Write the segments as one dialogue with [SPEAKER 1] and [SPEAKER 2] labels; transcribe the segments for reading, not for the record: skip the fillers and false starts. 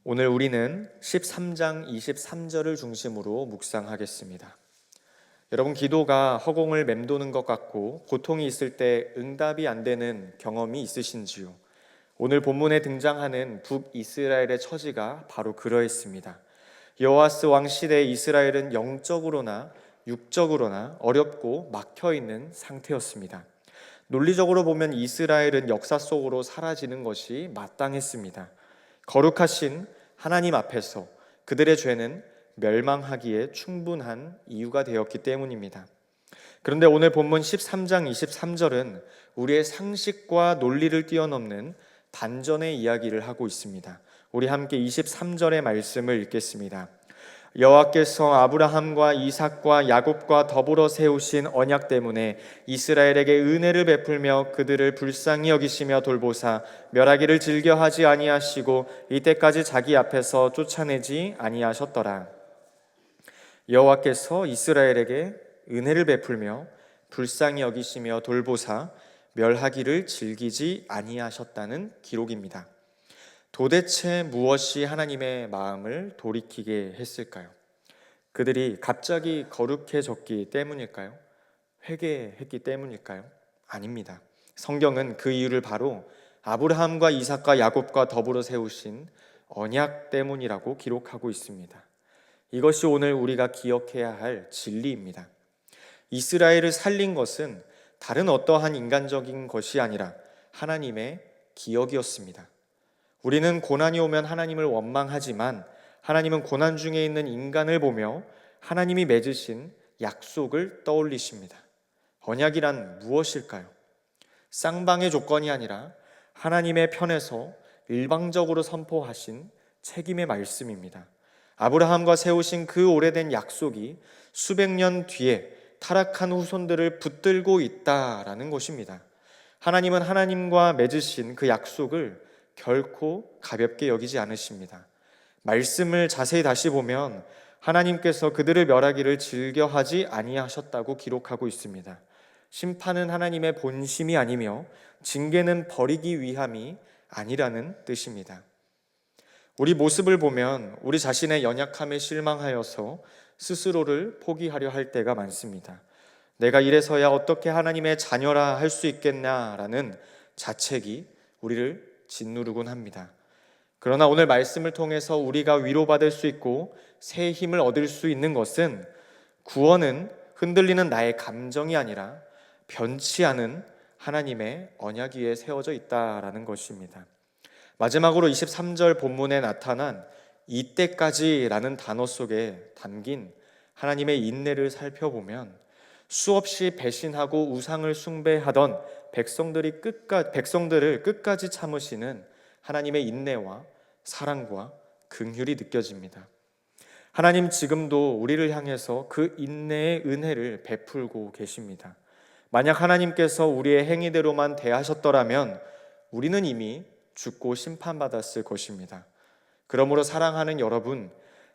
[SPEAKER 1] 오늘 우리는 13장 23절을 중심으로 묵상하겠습니다. 여러분, 기도가 허공을 맴도는 것 같고 고통이 있을 때 응답이 안 되는 경험이 있으신지요? 오늘 본문에 등장하는 북이스라엘의 처지가 바로 그러했습니다. 여호아스 왕 시대 이스라엘은 영적으로나 육적으로나 어렵고 막혀있는 상태였습니다. 논리적으로 보면 이스라엘은 역사 속으로 사라지는 것이 마땅했습니다. 거룩하신 하나님 앞에서 그들의 죄는 멸망하기에 충분한 이유가 되었기 때문입니다. 그런데 오늘 본문 13장 23절은 우리의 상식과 논리를 뛰어넘는 반전의 이야기를 하고 있습니다. 우리 함께 23절의 말씀을 읽겠습니다. 여호와께서 아브라함과 이삭과 야곱과 더불어 세우신 언약 때문에 이스라엘에게 은혜를 베풀며 그들을 불쌍히 여기시며 돌보사 멸하기를 즐겨하지 아니하시고 이때까지 자기 앞에서 쫓아내지 아니하셨더라. 여호와께서 이스라엘에게 은혜를 베풀며 불쌍히 여기시며 돌보사 멸하기를 즐기지 아니하셨다는 기록입니다. 도대체 무엇이 하나님의 마음을 돌이키게 했을까요? 그들이 갑자기 거룩해졌기 때문일까요? 회개했기 때문일까요? 아닙니다. 성경은 그 이유를 바로 아브라함과 이삭과 야곱과 더불어 세우신 언약 때문이라고 기록하고 있습니다. 이것이 오늘 우리가 기억해야 할 진리입니다. 이스라엘을 살린 것은 다른 어떠한 인간적인 것이 아니라 하나님의 기억이었습니다. 우리는 고난이 오면 하나님을 원망하지만 하나님은 고난 중에 있는 인간을 보며 하나님이 맺으신 약속을 떠올리십니다. 언약이란 무엇일까요? 쌍방의 조건이 아니라 하나님의 편에서 일방적으로 선포하신 책임의 말씀입니다. 아브라함과 세우신 그 오래된 약속이 수백 년 뒤에 타락한 후손들을 붙들고 있다라는 것입니다. 하나님은 하나님과 맺으신 그 약속을 결코 가볍게 여기지 않으십니다. 말씀을 자세히 다시 보면 하나님께서 그들을 멸하기를 즐겨하지 아니하셨다고 기록하고 있습니다. 심판은 하나님의 본심이 아니며 징계는 버리기 위함이 아니라는 뜻입니다. 우리 모습을 보면 우리 자신의 연약함에 실망하여서 스스로를 포기하려 할 때가 많습니다. 내가 이래서야 어떻게 하나님의 자녀라 할 수 있겠냐라는 자책이 우리를 짓누르곤 합니다. 그러나 오늘 말씀을 통해서 우리가 위로받을 수 있고 새 힘을 얻을 수 있는 것은 구원은 흔들리는 나의 감정이 아니라 변치 않은 하나님의 언약 위에 세워져 있다라는 것입니다. 마지막으로 23절 본문에 나타난 이때까지라는 단어 속에 담긴 하나님의 인내를 살펴보면 수없이 배신하고 우상을 숭배하던 백성들을 끝까지 참으시는 하나님의 인내와 사랑과 긍휼이 느껴집니다. 하나님 지금도 우리를 향해서 그 인내의 은혜를 베풀고 계십니다. 만약 하나님께서 우리의 행위대로만 대하셨더라면 우리는 이미 죽고 심판받았을 것입니다. 그러므로 사랑하는 여러분,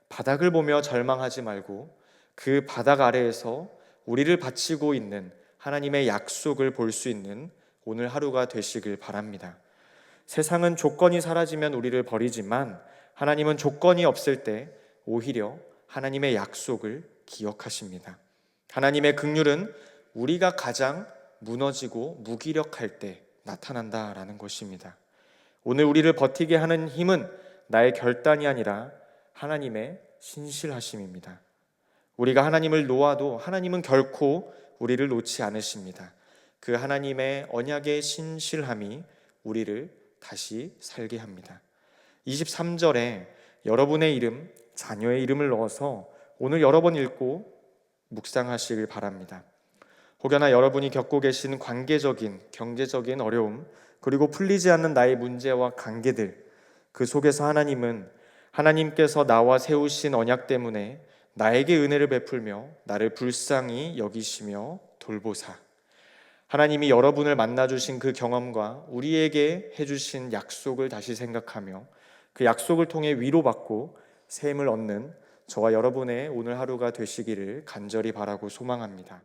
[SPEAKER 1] 바닥을 보며 절망하지 말고 그 바닥 아래에서 우리를 바치고 있는 하나님의 약속을 볼 수 있는 오늘 하루가 되시길 바랍니다. 세상은 조건이 사라지면 우리를 버리지만 하나님은 조건이 없을 때 오히려 하나님의 약속을 기억하십니다. 하나님의 긍휼은 우리가 가장 무너지고 무기력할 때 나타난다라는 것입니다. 오늘 우리를 버티게 하는 힘은 나의 결단이 아니라 하나님의 신실하심입니다. 우리가 하나님을 놓아도 하나님은 결코 우리를 놓지 않으십니다. 그 하나님의 언약의 신실함이 우리를 다시 살게 합니다. 23절에 여러분의 이름, 자녀의 이름을 넣어서 오늘 여러 번 읽고 묵상하시길 바랍니다. 혹여나 여러분이 겪고 계신 관계적인, 경제적인 어려움, 그리고 풀리지 않는 나의 문제와 관계들, 그 속에서 하나님은 하나님께서 나와 세우신 언약 때문에 나에게 은혜를 베풀며 나를 불쌍히 여기시며 돌보사. 하나님이 여러분을 만나주신 그 경험과 우리에게 해주신 약속을 다시 생각하며 그 약속을 통해 위로받고 새 힘을 얻는 저와 여러분의 오늘 하루가 되시기를 간절히 바라고 소망합니다.